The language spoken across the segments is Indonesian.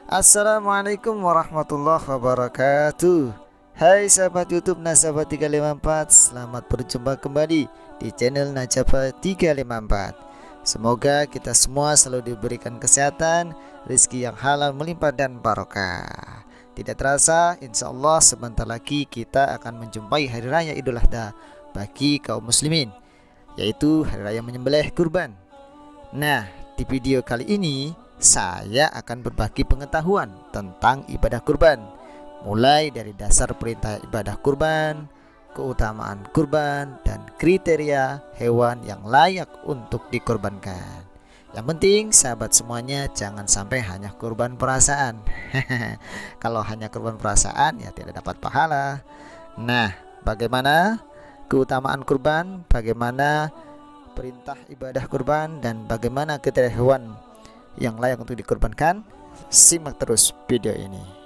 Assalamualaikum warahmatullahi wabarakatuh. Hai sahabat YouTube Najaba 354, selamat berjumpa kembali di channel Najaba 354. Semoga kita semua selalu diberikan kesehatan, rezeki yang halal melimpah dan barokah. Tidak terasa, insya Allah sebentar lagi kita akan menjumpai Hari Raya Idul Adha bagi kaum muslimin, yaitu Hari Raya menyembelih kurban. Nah, di video kali ini saya akan berbagi pengetahuan tentang ibadah kurban, mulai dari dasar perintah ibadah kurban, keutamaan kurban, dan kriteria hewan yang layak untuk dikorbankan. Yang penting sahabat semuanya jangan sampai hanya kurban perasaan. Kalau hanya kurban perasaan ya tidak dapat pahala. Nah, bagaimana keutamaan kurban, bagaimana perintah ibadah kurban, dan bagaimana kriteria hewan yang layak untuk dikorbankan? Simak terus video ini.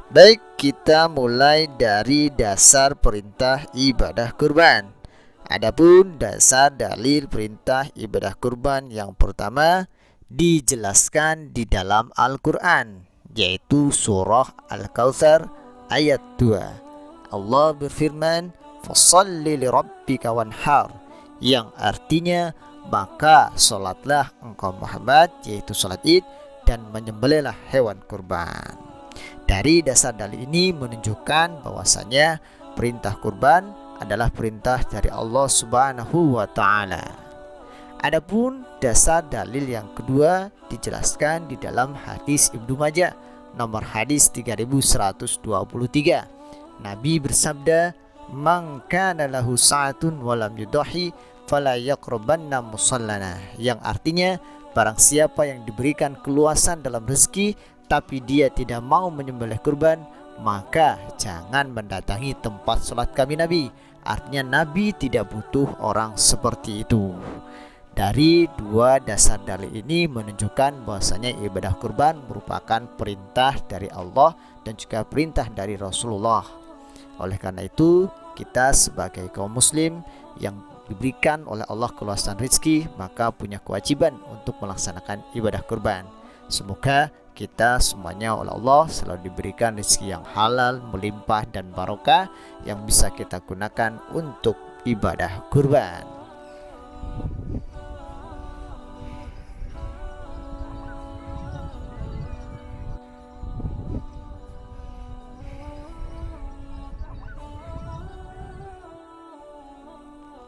Baik, kita mulai dari dasar perintah ibadah kurban. Adapun dasar dalil perintah ibadah kurban yang pertama dijelaskan di dalam Al-Quran, yaitu surah Al-Kautsar ayat 2. Allah berfirman, "Fasholli lirabbika wanhar", yang artinya maka sholatlah engkau Muhammad, yaitu sholat id, dan menyembelihlah hewan kurban. Dari dasar dalil ini menunjukkan bahwasanya perintah kurban adalah perintah dari Allah Subhanahu wa taala. Adapun dasar dalil yang kedua dijelaskan di dalam hadis Ibnu Majah nomor hadis 3123. Nabi bersabda, "Man kana lahu sa'atun wa lam yudahi fala yaqrabanna musallana", yang artinya barang siapa yang diberikan keluasan dalam rezeki tapi dia tidak mau menyembelih kurban, maka jangan mendatangi tempat sholat kami Nabi. Artinya Nabi tidak butuh orang seperti itu. Dari dua dasar dalil ini menunjukkan bahwasanya ibadah kurban merupakan perintah dari Allah dan juga perintah dari Rasulullah. Oleh karena itu, kita sebagai kaum muslim yang diberikan oleh Allah keluasan rezeki, maka punya kewajiban untuk melaksanakan ibadah kurban. Semoga kita semuanya oleh Allah selalu diberikan rezeki yang halal, melimpah dan barokah yang bisa kita gunakan untuk ibadah kurban.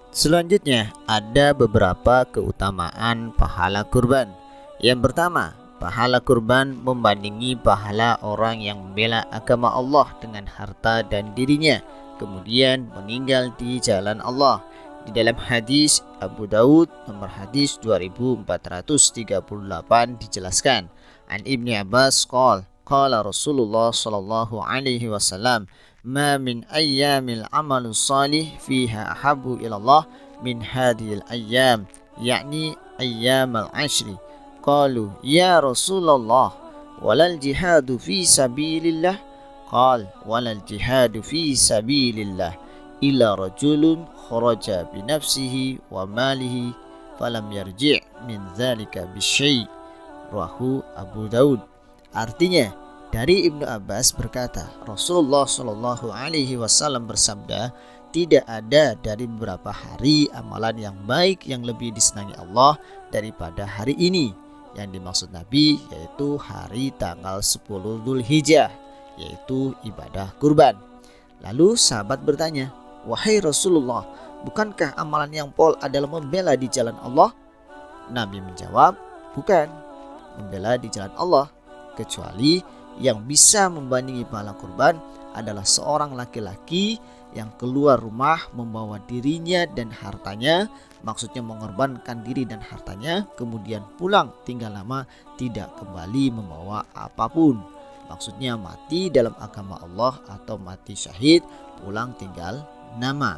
Selanjutnya ada beberapa keutamaan pahala kurban. Yang pertama, pahala kurban membandingi pahala orang yang membela agama Allah dengan harta dan dirinya, kemudian meninggal di jalan Allah. Di dalam hadis Abu Daud nomor hadis 2438 dijelaskan, An Ibni Abbas qala Rasulullah sallallahu alaihi wasallam, "Ma min ayyamil amalu salih fiha ahabbu ila Allah min hadhil ayyam", yakni ayyamal ashri. Qalu ya Rasulullah walal jihadu fi sabilillah, qal walal jihadu fi sabilillah illa rajulun kharaja bi nafsihi wa malihi falam yarji' min dzalika bisyai', rawahu Abu Daud. Artinya, dari Ibnu Abbas berkata, Rasulullah Shallallahu alaihi wasallam bersabda, tidak ada dari beberapa hari amalan yang baik yang lebih disenangi Allah daripada hari ini. Yang dimaksud Nabi yaitu hari tanggal 10 Dzulhijjah, yaitu ibadah kurban. Lalu sahabat bertanya, "Wahai Rasulullah, bukankah amalan yang pol adalah membela di jalan Allah?" Nabi menjawab, "Bukan membela di jalan Allah, kecuali yang bisa membandingi pahala kurban adalah seorang laki-laki yang keluar rumah membawa dirinya dan hartanya, maksudnya mengorbankan diri dan hartanya, kemudian pulang tinggal lama tidak kembali membawa apapun. Maksudnya mati dalam agama Allah atau mati syahid, pulang tinggal nama.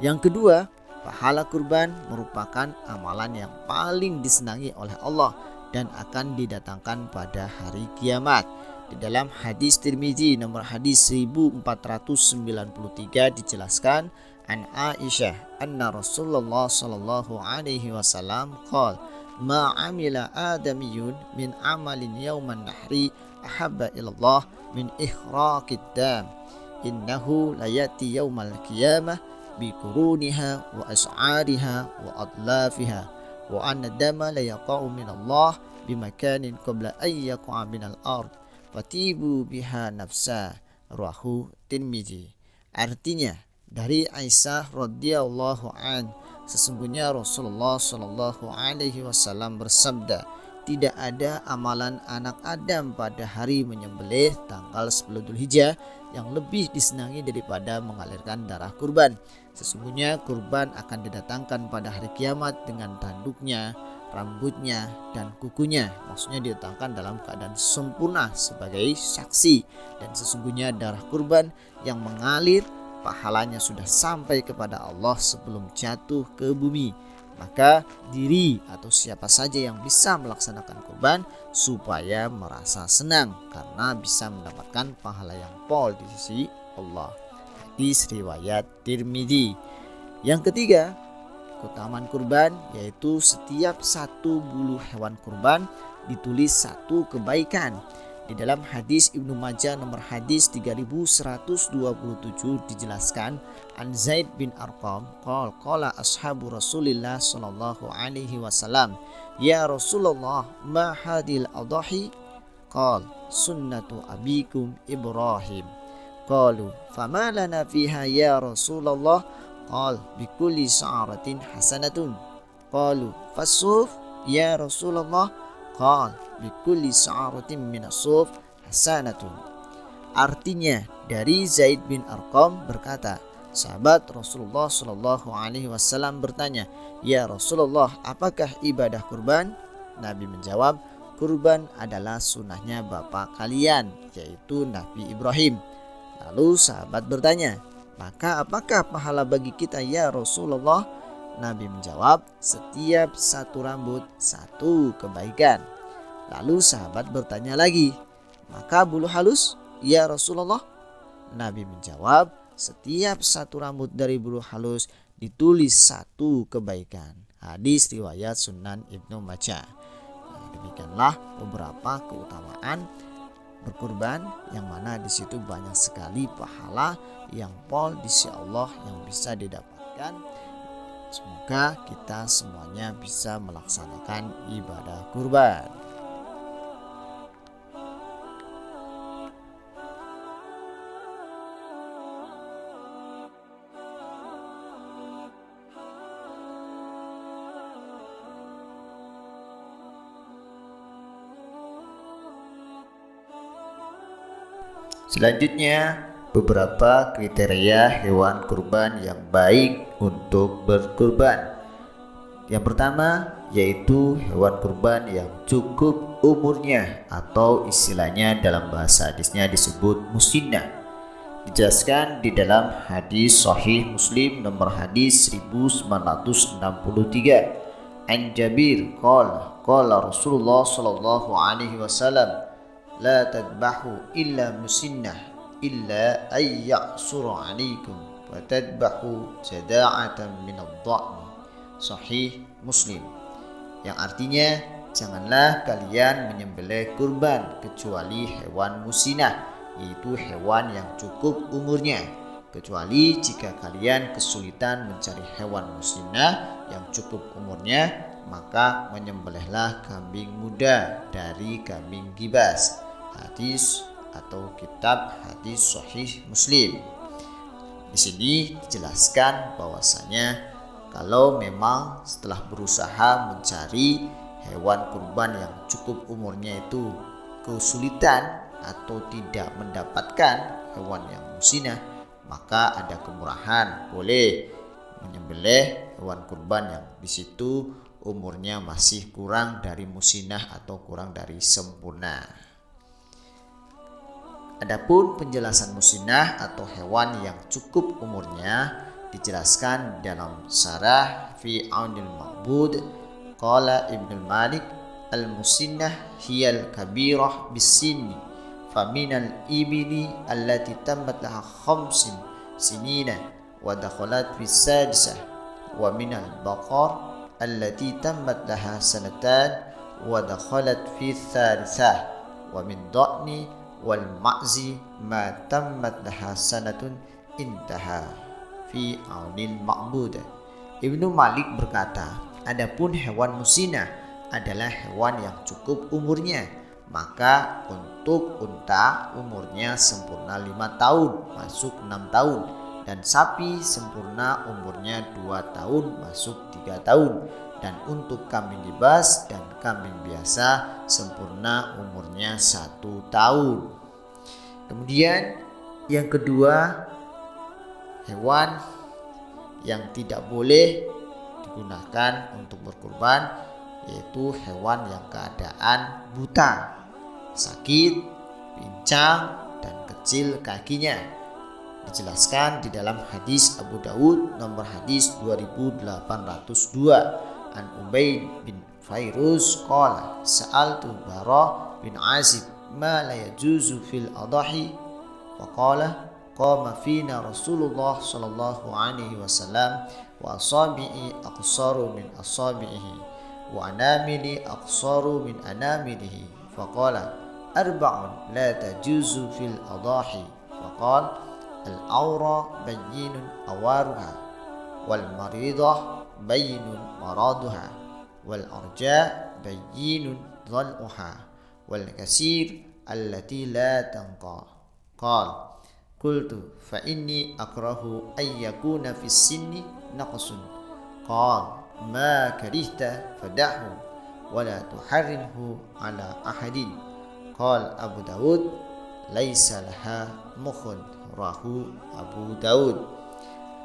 Yang kedua, pahala kurban merupakan amalan yang paling disenangi oleh Allah dan akan didatangkan pada hari kiamat. Di dalam hadis Tirmizi nomor hadis 1493 dijelaskan, an Aisyah anna Rasulullah sallallahu alaihi wasallam qala ma amila adamiyun min amalin yawman nahri ahabba ilallah min ihraqid dam innahu layati yawmal qiyamah biquruniha wa as'ariha wa adlafiha wa anna dama la yaqa'u min Allah bimakanin qabla an yaqa'a min al-ard fatibu biha nafsa, rawahu Tirmizi. Artinya, dari Aisyah radhiyallahu an, sesungguhnya Rasulullah sallallahu alaihi wasallam bersabda, tidak ada amalan anak Adam pada hari menyembelih tanggal 10 Dzulhijjah yang lebih disenangi daripada mengalirkan darah kurban. Sesungguhnya kurban akan didatangkan pada hari kiamat dengan tanduknya, rambutnya, dan kukunya. Maksudnya didatangkan dalam keadaan sempurna sebagai saksi. Dan sesungguhnya darah kurban yang mengalir, pahalanya sudah sampai kepada Allah sebelum jatuh ke bumi. Maka diri atau siapa saja yang bisa melaksanakan kurban supaya merasa senang karena bisa mendapatkan pahala yang pol di sisi Allah. Hadis riwayat Tirmizi. Yang ketiga, keutamaan kurban yaitu setiap satu bulu hewan kurban ditulis satu kebaikan. Di dalam hadis Ibnu Majah nomor hadis 3127 dijelaskan, an Zaid bin Arqam qala ashabu Rasulillah sallallahu alaihi wasallam, ya Rasulullah ma hadil adahi? Qal sunnatu abikum Ibrahim. Qalu fama lana fiha ya Rasulullah? Qal bikulli sa'aratin hasanatun. Qalu fasuf ya Rasulullah? Qal bikulli sa'aratin minasuf hasanatun. Artinya, dari Zaid bin Arqam berkata, sahabat Rasulullah sallallahu alaihi wasallam bertanya, ya Rasulullah, apakah ibadah kurban? Nabi menjawab, kurban adalah sunnahnya bapak kalian, yaitu Nabi Ibrahim. Lalu sahabat bertanya, maka apakah pahala bagi kita ya Rasulullah? Nabi menjawab, setiap satu rambut satu kebaikan. Lalu sahabat bertanya lagi, maka bulu halus ya Rasulullah? Nabi menjawab, setiap satu rambut dari bulu halus ditulis satu kebaikan. Hadis riwayat Sunan Ibnu Majah. Demikianlah beberapa keutamaan berkurban yang mana di situ banyak sekali pahala yang pol di sisi Allah yang bisa didapatkan. Semoga kita semuanya bisa melaksanakan ibadah kurban. Selanjutnya, beberapa kriteria hewan kurban yang baik untuk berkurban. Yang pertama yaitu hewan kurban yang cukup umurnya atau istilahnya dalam bahasa hadisnya disebut musinnah. Dijelaskan di dalam hadis Sahih Muslim nomor hadis 1963. An Jabir qala Rasulullah sallallahu alaihi wasallam, la tadbahu illa musinnah illa ay ya'sura alaikum wa tadbahu jada'atan min ad-dha'n. Sahih Muslim. Yang artinya, janganlah kalian menyembelih kurban kecuali hewan musinnah, yaitu hewan yang cukup umurnya, kecuali jika kalian kesulitan mencari hewan musinnah yang cukup umurnya, maka menyembelihlah kambing muda dari kambing gibas. Hadis atau kitab hadis Sahih Muslim. Di sini dijelaskan bahwasanya kalau memang setelah berusaha mencari hewan kurban yang cukup umurnya itu kesulitan, atau tidak mendapatkan hewan yang musinah, maka ada kemurahan, boleh menyembelih hewan kurban yang di situ umurnya masih kurang dari musinah atau kurang dari sempurna. Adapun penjelasan musinah atau hewan yang cukup umurnya dijelaskan dalam Syarah fi Aunil Ma'bud. Qala Ibnu Malik al-musinnah hiyal kabirah bis-sinni faminal ibili allati tammat laha khamsin sinina wa dakhalat fi sadisah wa minal baqar allati tammat laha sanatan wa dakhalat fi thalithah wa min dha'ni wal ma'zi ma tammat laha sanatun intaha fi Aunil Ma'bud. Ibnu Malik berkata, adapun hewan musinah adalah hewan yang cukup umurnya, maka untuk unta umurnya sempurna 5 tahun masuk 6 tahun, dan sapi sempurna umurnya 2 tahun masuk 3 tahun, dan untuk kambing libas dan kambing biasa sempurna umurnya 1 tahun. Kemudian yang kedua, hewan yang tidak boleh digunakan untuk berkurban yaitu hewan yang keadaan buta, sakit, pincang, dan kecil kakinya. Dijelaskan di dalam hadis Abu Dawud nomor hadis 2802 an Ubaid bin Fairuz qala sa'altu Bara bin Azib ma la yajuzu fil adahi faqala qama fina Rasulullah sallallahu alaihi wasallam wa asabi'i aqsaru min asabi'ihi wa anamili aqsaru min anamilihi faqala arba'un la tajuzu fil adahi faqala al-awra bayyinun awaruha wal maridah bayyinun maraduha wal arja bayyinun dhal'uha wal kasir allati la tanqa. Qala qultu fa inni akrahu ay yakuna fis sinni naqsun. Qala ma karihta fada'hu wa la tuharrimhu ala ahadin. Qala Abu Dawud laisa laha mukhun, rahu Abu Dawud.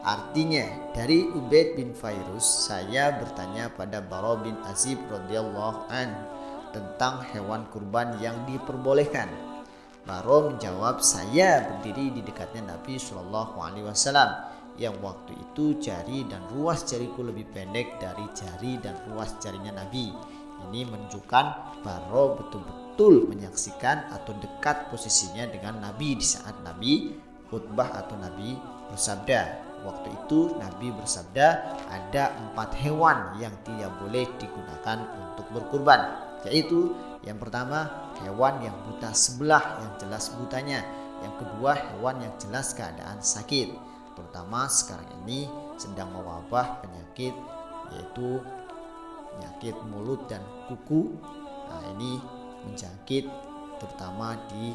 Artinya, dari Ubaid bin Fairuz, saya bertanya pada Bara bin Azib radhiyallahu an tentang hewan kurban yang diperbolehkan. Bara menjawab, saya berdiri di dekatnya Nabi Shallallahu Alaihi Wasallam yang waktu itu jari dan ruas jariku lebih pendek dari jari dan ruas jarinya Nabi. Ini menunjukkan Bara betul-betul menyaksikan atau dekat posisinya dengan Nabi di saat Nabi khutbah atau Nabi bersabda. Waktu itu Nabi bersabda ada 4 hewan yang tidak boleh digunakan untuk berkurban, yaitu yang pertama hewan yang buta sebelah yang jelas butanya, yang kedua hewan yang jelas keadaan sakit, terutama sekarang ini sedang mewabah penyakit yaitu penyakit mulut dan kuku. Nah, ini menjangkit terutama di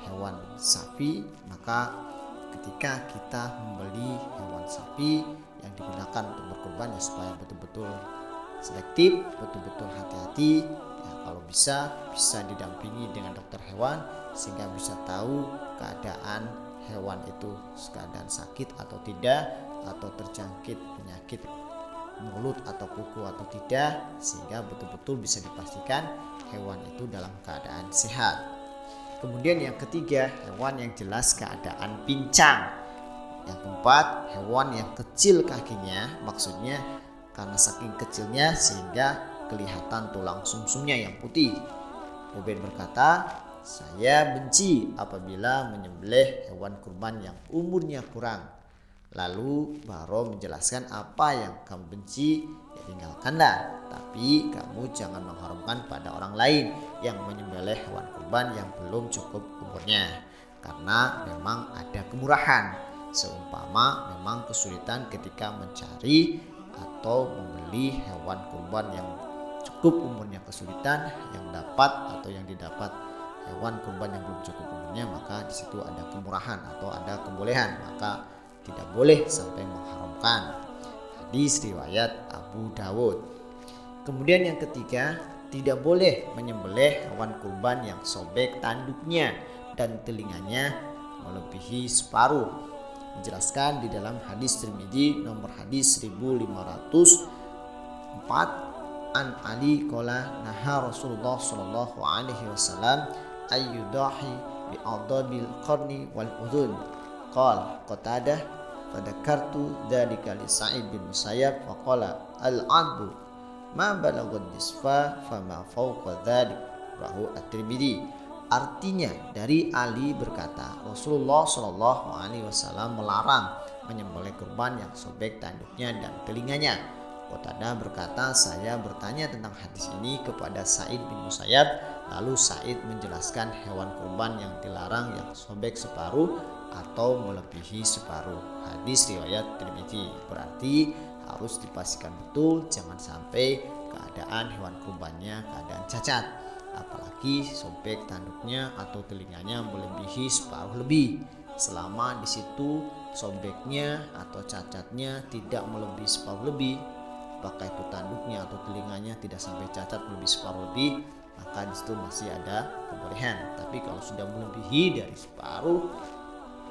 hewan sapi, maka ketika kita membeli hewan sapi yang digunakan untuk berkurban ya supaya betul-betul selektif, betul-betul hati-hati ya, kalau bisa didampingi dengan dokter hewan sehingga bisa tahu keadaan hewan itu keadaan sakit atau tidak, atau terjangkit penyakit mulut atau kuku atau tidak, sehingga betul-betul bisa dipastikan hewan itu dalam keadaan sehat. Kemudian yang ketiga, hewan yang jelas keadaan pincang. Yang keempat, hewan yang kecil kakinya, maksudnya karena saking kecilnya sehingga kelihatan tulang sumsumnya yang putih. Ubaid berkata, saya benci apabila menyembelih hewan kurban yang umurnya kurang. Lalu Baro menjelaskan apa yang kamu benci, ya tinggalkanlah. Tapi kamu jangan mengharamkan pada orang lain yang menyembelih hewan kurban yang belum cukup umurnya. Karena memang ada kemurahan. Seumpama memang kesulitan ketika mencari atau membeli hewan kurban yang cukup umurnya kesulitan, yang dapat atau yang didapat hewan kurban yang belum cukup umurnya, maka di situ ada kemurahan atau ada kebolehan, maka tidak boleh sampai mengharamkan. Hadis riwayat Abu Dawud. Kemudian yang ketiga, Tidak boleh menyembelih hewan kurban yang sobek tanduknya dan telinganya melebihi separuh. Dijelaskan di dalam hadis Tirmidzi nomor hadis 1504, an Ali qala naha Rasulullah sallallahu alaihi wasallam ayyudahi bi adabil qarni wal udhun. Qala Qatadah fadakartu dzalika li Sa'id bin Musayyab faqala al-'adbu ma balagha nisfa fama fawqa dzalik, rahu at-Tirmidzi. Artinya dari Ali berkata, Rasulullah Shallallahu Alaihi Wasallam melarang menyembelih kurban yang sobek tanduknya dan telinganya. Qatadah berkata, saya bertanya tentang hadis ini kepada Sa'id bin Musayyab, lalu Sa'id menjelaskan hewan kurban yang dilarang yang sobek separuh atau melebihi separuh. Hadis riwayat Tirmidzi. Berarti harus dipastikan betul, jangan sampai keadaan hewan kurbannya keadaan cacat, apalagi sobek tanduknya atau telinganya melebihi separuh lebih. Selama di situ sobeknya atau cacatnya tidak melebihi separuh lebih, apakah itu tanduknya atau telinganya tidak sampai cacat melebihi separuh lebih, maka di situ masih ada kebolehan. Tapi kalau sudah melebihi dari separuh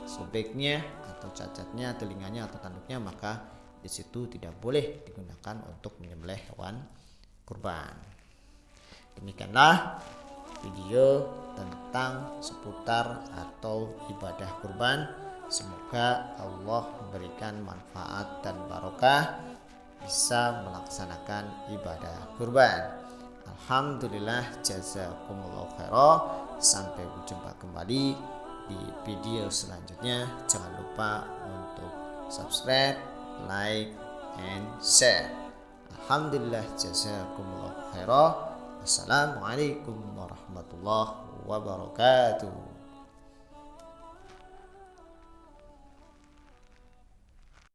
sobeknya atau cacatnya, telinganya atau tanduknya, maka di situ tidak boleh digunakan untuk menyembelih hewan kurban. Demikianlah video tentang seputar atau ibadah kurban. Semoga Allah memberikan manfaat dan barokah bisa melaksanakan ibadah kurban. Alhamdulillah, jazakumullah khairan. Sampai berjumpa kembali di video selanjutnya. Jangan lupa untuk subscribe, like, and share. Alhamdulillah, jazakumullah khairan. Wassalamualaikum warahmatullahi wabarakatuh.